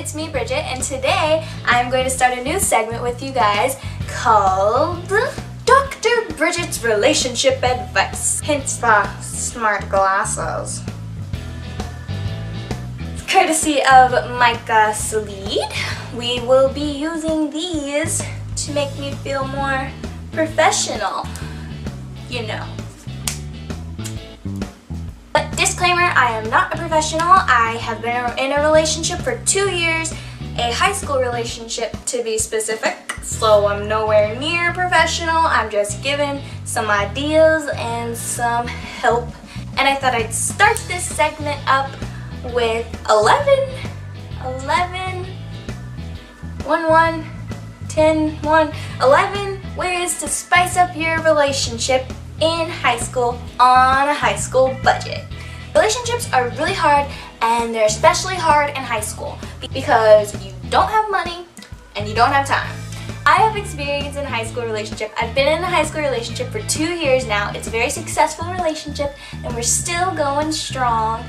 it's me, Bridget, and today I'm going to start a new segment with you guys called Dr. Bridget's Relationship Advice. Hence the smart glasses. Courtesy of Micah Sleed, we will be using these to make me feel more professional, you know. But disclaimer, I am not a professional. I have been in a relationship for 2 years, a high school relationship to be specific, so I'm nowhere near professional. I'm just giving some ideas and some help. And I thought I'd start this segment up with 11 ways to spice up your relationship in high school on a high school budget. Relationships are really hard, and they're especially hard in high school because you don't have money and you don't have time. I have experience in a high school relationship. I've been in a high school relationship for 2 years now. It's a very successful relationship and we're still going strong.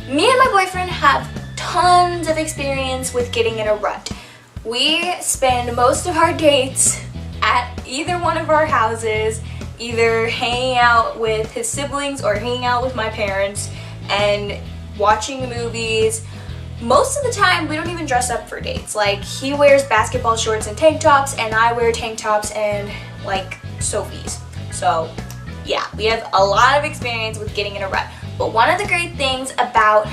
Me and my boyfriend have tons of experience with getting in a rut. We spend most of our dates at either one of our houses, either hanging out with his siblings or hanging out with my parents and watching movies. Most of the time, we don't even dress up for dates. Like, he wears basketball shorts and tank tops, and I wear tank tops and, like, Sophies. So, yeah, we have a lot of experience with getting in a rut. But one of the great things about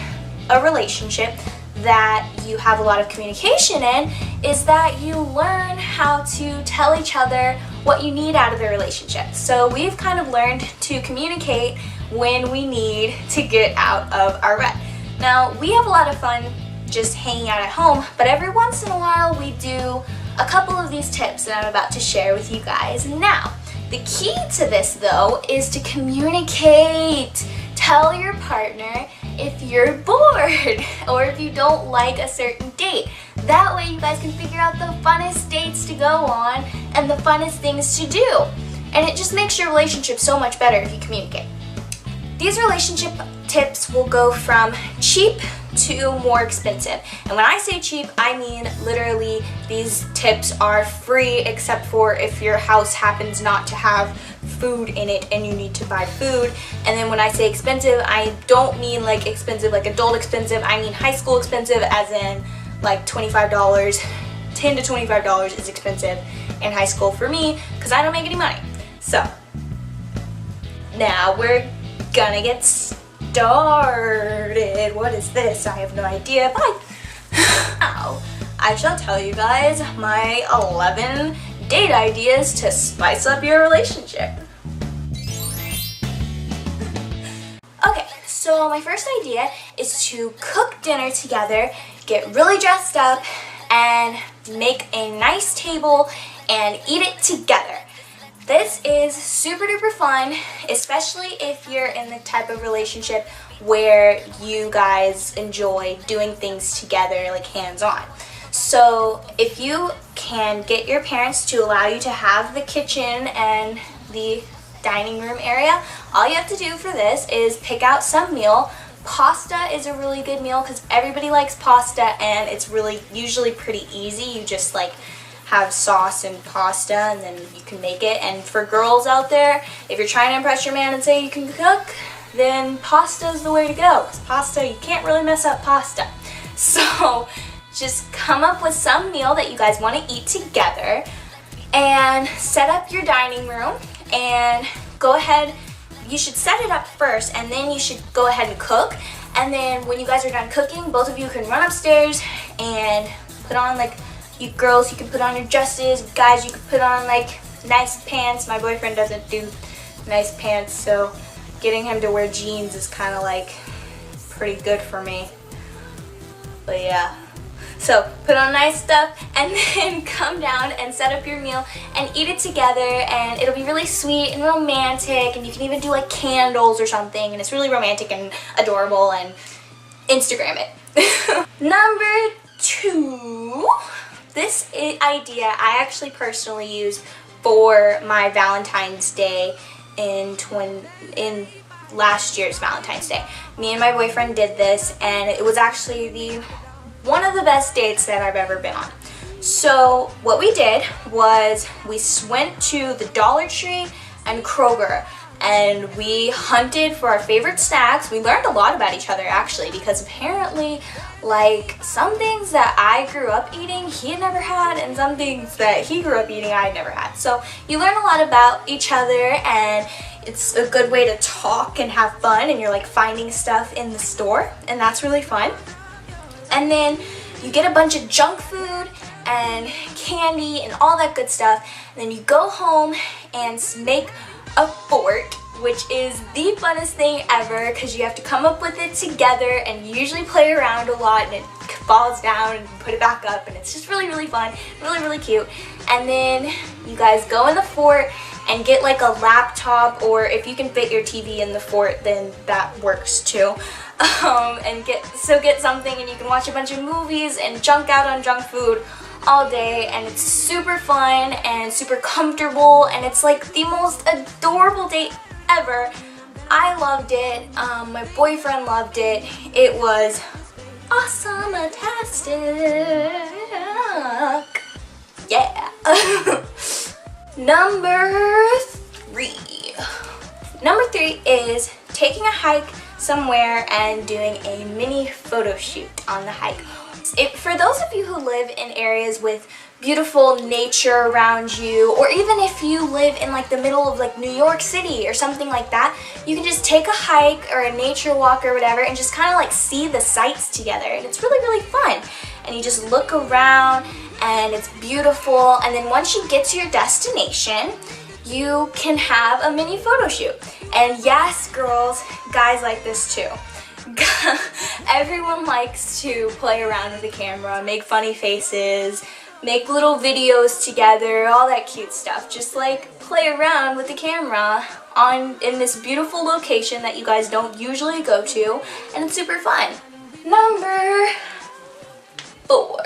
a relationship that you have a lot of communication in is that you learn how to tell each other what you need out of the relationship. So we've kind of learned to communicate when we need to get out of our rut. Now, we have a lot of fun just hanging out at home, but every once in a while we do a couple of these tips that I'm about to share with you guys now. The key to this, though, is to communicate. Tell your partner if you're bored or if you don't like a certain date. That way you guys can figure out the funnest dates to go on and the funnest things to do. And it just makes your relationship so much better if you communicate. These relationship tips will go from cheap to more expensive. And when I say cheap, I mean literally these tips are free except for if your house happens not to have food in it and you need to buy food. And then when I say expensive, I don't mean like expensive, like adult expensive. I mean high school expensive, as in like $25. $10 to $25 is expensive in high school for me because I don't make any money. So now we're gonna get started. What is this? I have no idea. Bye. Now I shall tell you guys my 11 date ideas to spice up your relationship. Okay, so my first idea is to cook dinner together, get really dressed up, and make a nice table and eat it together. This is super duper fun, especially if you're in the type of relationship where you guys enjoy doing things together, like hands-on. So if you can get your parents to allow you to have the kitchen and the dining room area, all you have to do for this is pick out some meal. Pasta is a really good meal because everybody likes pasta and it's really usually pretty easy. You just like have sauce and pasta and then you can make it. And for girls out there, if you're trying to impress your man and say you can cook, then pasta is the way to go. Because pasta, you can't really mess up pasta. So just come up with some meal that you guys want to eat together and set up your dining room and go ahead. You should set it up first and then you should go ahead and cook. And then when you guys are done cooking, both of you can run upstairs and put on, like, you girls, you can put on your dresses. Guys, you can put on like nice pants. My boyfriend doesn't do nice pants, so getting him to wear jeans is kind of like pretty good for me. But yeah. So put on nice stuff and then come down and set up your meal and eat it together, and it'll be really sweet and romantic, and you can even do like candles or something, and it's really romantic and adorable, and Instagram it. Number 2, this idea I actually personally used for my Valentine's Day in last year's Valentine's Day. Me and my boyfriend did this, and it was actually one of the best dates that I've ever been on. So what we did was we went to the Dollar Tree and Kroger, and we hunted for our favorite snacks. We learned a lot about each other actually, because apparently like some things that I grew up eating he had never had, and some things that he grew up eating I had never had. So you learn a lot about each other, and it's a good way to talk and have fun, and you're like finding stuff in the store, and that's really fun. And then you get a bunch of junk food and candy and all that good stuff, and then you go home and make a fort, which is the funnest thing ever because you have to come up with it together, and you usually play around a lot and it falls down and you put it back up, and it's just really, really fun, really, really cute. And then you guys go in the fort and get like a laptop, or if you can fit your TV in the fort, then that works too. And get something, and you can watch a bunch of movies and junk out on junk food all day, and it's super fun and super comfortable, and it's like the most adorable date ever. I loved it. My boyfriend loved it. It was awesome-tastic. Yeah. Number three is taking a hike somewhere and doing a mini photo shoot on the hike. For those of you who live in areas with beautiful nature around you, or even if you live in like the middle of like New York City or something like that, you can just take a hike or a nature walk or whatever and just kind of like see the sights together, and it's really, really fun. And you just look around and it's beautiful, and then once you get to your destination, you can have a mini photo shoot. And yes, girls, guys like this too. Everyone likes to play around with the camera, make funny faces, make little videos together, all that cute stuff. Just like play around with the camera in this beautiful location that you guys don't usually go to, and it's super fun. Number 4.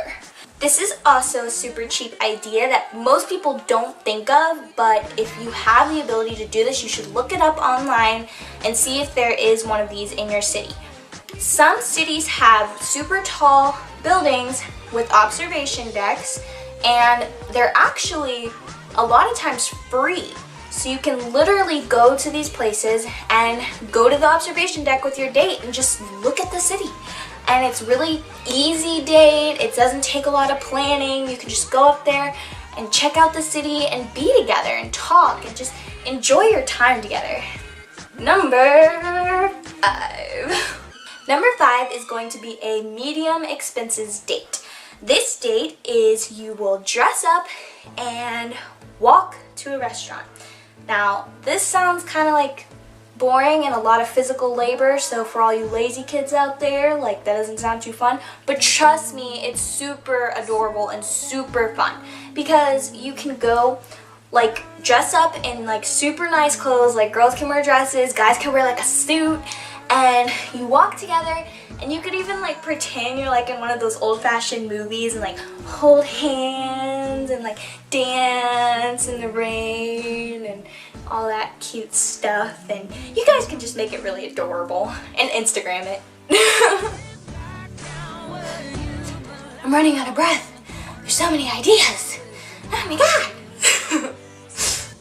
This is also a super cheap idea that most people don't think of, but if you have the ability to do this, you should look it up online and see if there is one of these in your city. Some cities have super tall buildings with observation decks, and they're actually a lot of times free. So you can literally go to these places and go to the observation deck with your date and just look at the city. And it's really easy date. It doesn't take a lot of planning. You can just go up there and check out the city and be together and talk and just enjoy your time together. Number 5. Number 5 is going to be a medium expenses date. This date is you will dress up and walk to a restaurant. Now, this sounds kind of like boring and a lot of physical labor, so for all you lazy kids out there, like that doesn't sound too fun, but trust me, it's super adorable and super fun because you can go like dress up in like super nice clothes, like girls can wear dresses, guys can wear like a suit, and you walk together, and you could even like pretend you're like in one of those old-fashioned movies and like hold hands and like dance in the rain and all that cute stuff, and you guys can just make it really adorable and Instagram it. I'm running out of breath. There's so many ideas. Oh my god.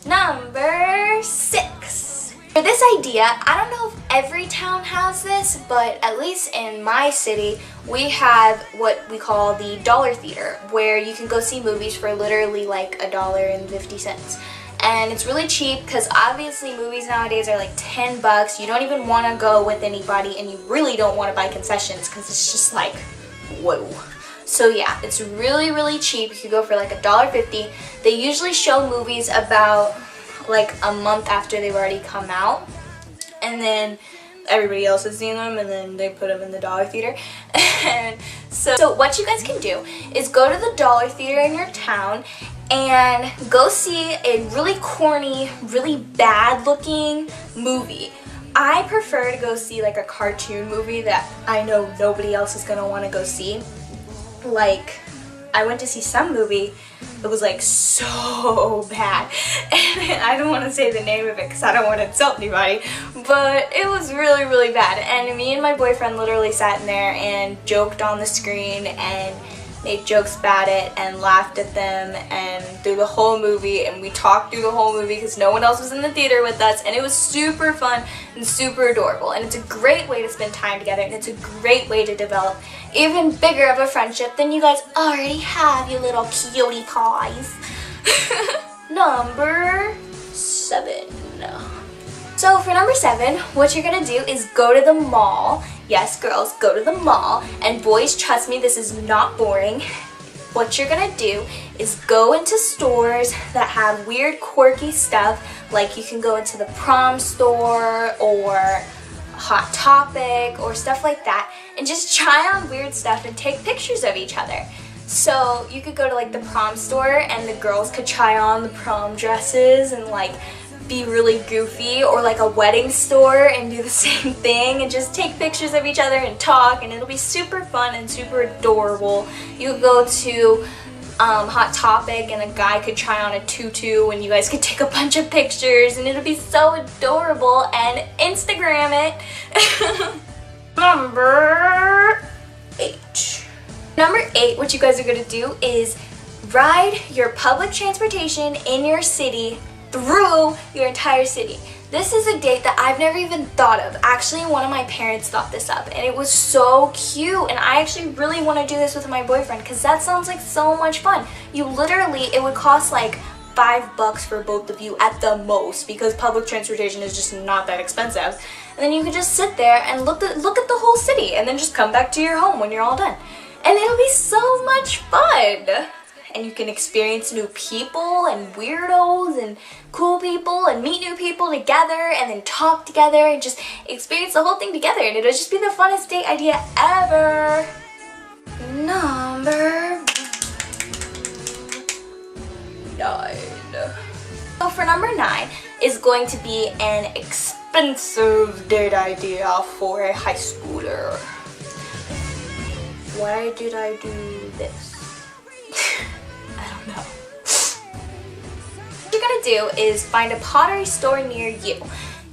Number 6. For this idea, I don't know if every town has this, but at least in my city, we have what we call the dollar theater, where you can go see movies for literally like $1.50. And it's really cheap because obviously movies nowadays are like 10 bucks. You don't even want to go with anybody, and you really don't want to buy concessions because it's just like, whoa. So yeah, it's really, really cheap. You could go for like $1.50. They usually show movies about like a month after they've already come out, and then everybody else has seen them, and then they put them in the dollar theater. And so what you guys can do is go to the dollar theater in your town and go see a really corny, really bad looking movie. I prefer to go see like a cartoon movie that I know nobody else is gonna want to go see. Like, I went to see some movie It was like so bad, and I don't want to say the name of it because I don't want to insult anybody, but it was really, really bad. And me and my boyfriend literally sat in there and joked on the screen and made jokes about it and laughed at them and through the whole movie, and we talked through the whole movie because no one else was in the theater with us, and it was super fun and super adorable, and it's a great way to spend time together, and it's a great way to develop even bigger of a friendship than you guys already have, you little cutie pies. Number 7. So for number 7, what you're gonna do is go to the mall. Yes, girls, go to the mall. And boys, trust me, this is not boring. What you're gonna do is go into stores that have weird, quirky stuff. Like you can go into the prom store or Hot Topic or stuff like that, and just try on weird stuff and take pictures of each other. So you could go to like the prom store and the girls could try on the prom dresses and like be really goofy, or like a wedding store and do the same thing and just take pictures of each other and talk, and it'll be super fun and super adorable. You could go to Hot Topic and a guy could try on a tutu and you guys could take a bunch of pictures and it'll be so adorable, and Instagram it. Number 8. Number 8, what you guys are gonna do is ride your public transportation in your city through your entire city. This is a date that I've never even thought of. Actually, one of my parents thought this up, and it was so cute, and I actually really want to do this with my boyfriend because that sounds like so much fun. You literally, it would cost like $5 for both of you at the most, because public transportation is just not that expensive. And then you could just sit there and look at the whole city, and then just come back to your home when you're all done. And it'll be so much fun. And you can experience new people and weirdos and cool people and meet new people together and then talk together and just experience the whole thing together, and it'll just be the funnest date idea ever. Number 9. So for number 9 is going to be an expensive date idea for a high schooler. Why did I do this? No. What you're gonna do is find a pottery store near you.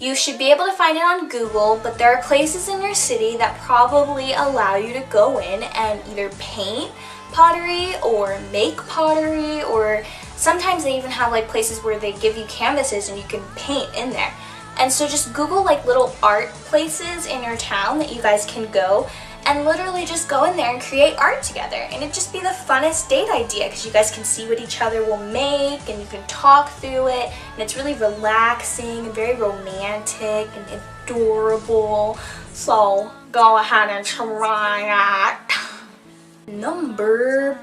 You should be able to find it on Google, but there are places in your city that probably allow you to go in and either paint pottery or make pottery, or sometimes they even have like places where they give you canvases and you can paint in there. And so just Google like little art places in your town that you guys can go, and literally just go in there and create art together, and it'd just be the funnest date idea because you guys can see what each other will make and you can talk through it, and it's really relaxing and very romantic and adorable. So go ahead and try it. Number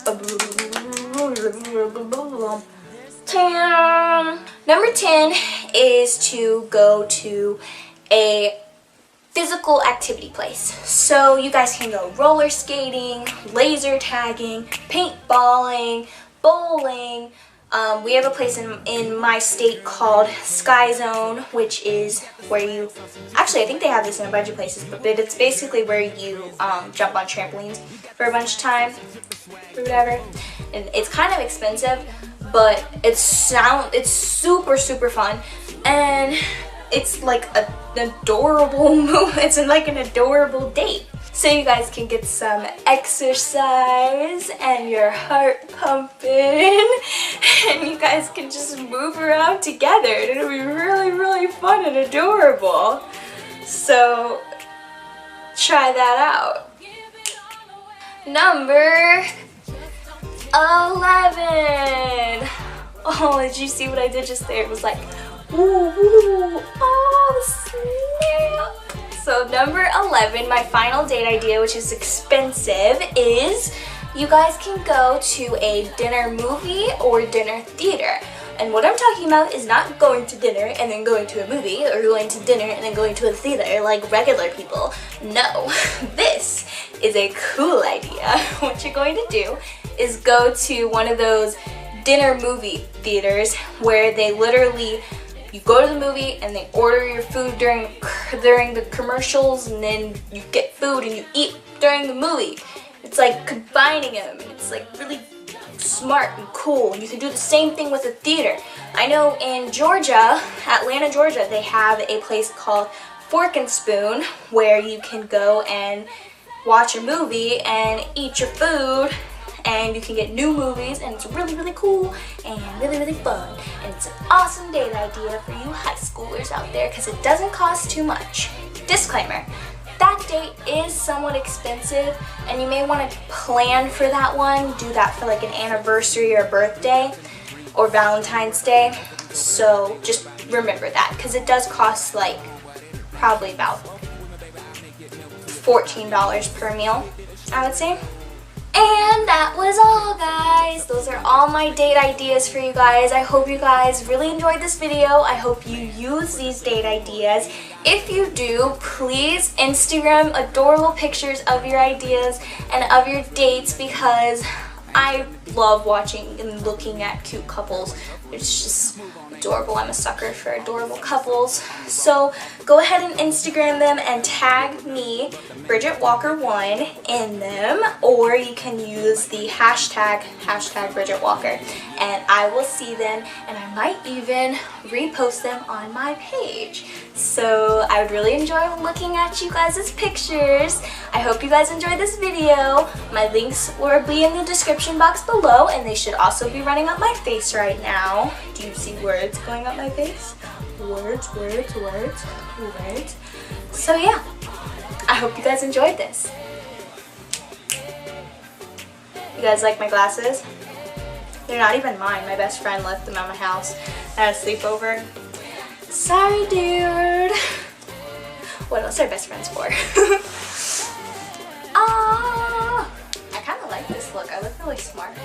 10. Number 10 is to go to a physical activity place. So you guys can go roller skating, laser tagging, paintballing, bowling. We have a place in my state called Sky Zone, which is where you, actually I think they have this in a bunch of places, but it's basically where you jump on trampolines for a bunch of time or whatever. And it's kind of expensive, but it's super, super fun, and it's like an adorable move. It's like an adorable date. So you guys can get some exercise and your heart pumping, and you guys can just move around together, and it'll be really, really fun and adorable. So try that out. Number 11. Oh, did you see what I did just there? It was like, ooh, oh, snap. So number 11, my final date idea, which is expensive, is you guys can go to a dinner movie or dinner theater. And what I'm talking about is not going to dinner and then going to a movie, or going to dinner and then going to a theater like regular people. No, this is a cool idea. What you're going to do is go to one of those dinner movie theaters where they literally, you go to the movie and they order your food during the commercials, and then you get food and you eat during the movie. It's like combining them, and it's like really smart and cool. You can do the same thing with a theater. I know in Georgia, Atlanta, Georgia, they have a place called Fork and Spoon where you can go and watch a movie and eat your food, and you can get new movies, and it's really, really cool and really, really fun. And it's an awesome date idea for you high schoolers out there because it doesn't cost too much. Disclaimer, that date is somewhat expensive, and you may want to plan for that one. Do that for like an anniversary or birthday or Valentine's Day. So just remember that, because it does cost like probably about $14 per meal, I would say. And that was all, guys. Those are all my date ideas for you guys. I hope you guys really enjoyed this video. I hope you use these date ideas. If you do, please Instagram adorable pictures of your ideas and of your dates, because I love watching and looking at cute couples. It's just adorable. I'm a sucker for adorable couples. So go ahead and Instagram them and tag me, Bridget Walker 1, in them, or you can use the hashtag Bridget Walker, and I will see them, and I might even repost them on my page. So I would really enjoy looking at you guys' pictures. I hope you guys enjoyed this video. My links will be in the description box below, and they should also be running up my face right now. Do you see words going up my face? Words, words, words, words. So yeah, I hope you guys enjoyed this. You guys like my glasses? They're not even mine. My best friend left them at my house at a sleepover. Sorry, dude. What else are best friends for? Ah, I kind of like this look. I look really smart.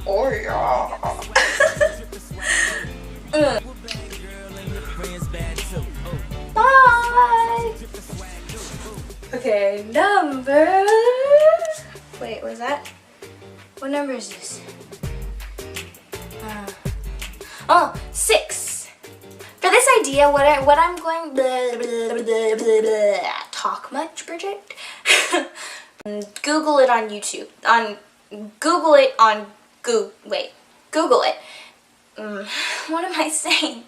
Oh yeah. Bye. Okay, number. Wait, what is that? What number is this? Oh, 6. For this idea, what I'm going talk much, Bridget? Google it on YouTube. Google it. What am I saying?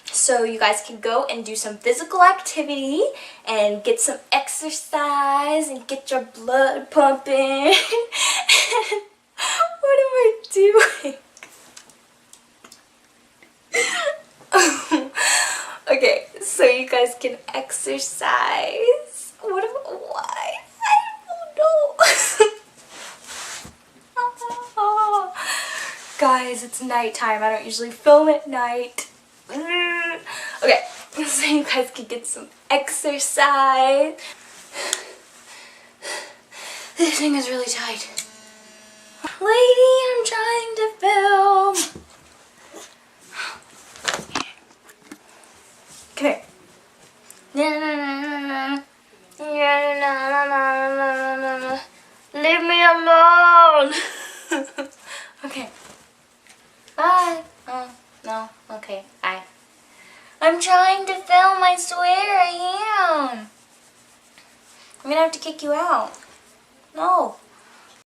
So you guys can go and do some physical activity and get some exercise and get your blood pumping. What am I doing? Okay, so you guys can exercise. Why? I don't know. Guys, it's nighttime. I don't usually film at night. Okay, so you guys can get some exercise. This thing is really tight. Lady, I'm trying to film. Come here. Leave me alone. Okay. Bye. Oh, no. Okay. Bye. I'm trying to film, I swear I am. I'm gonna have to kick you out. No.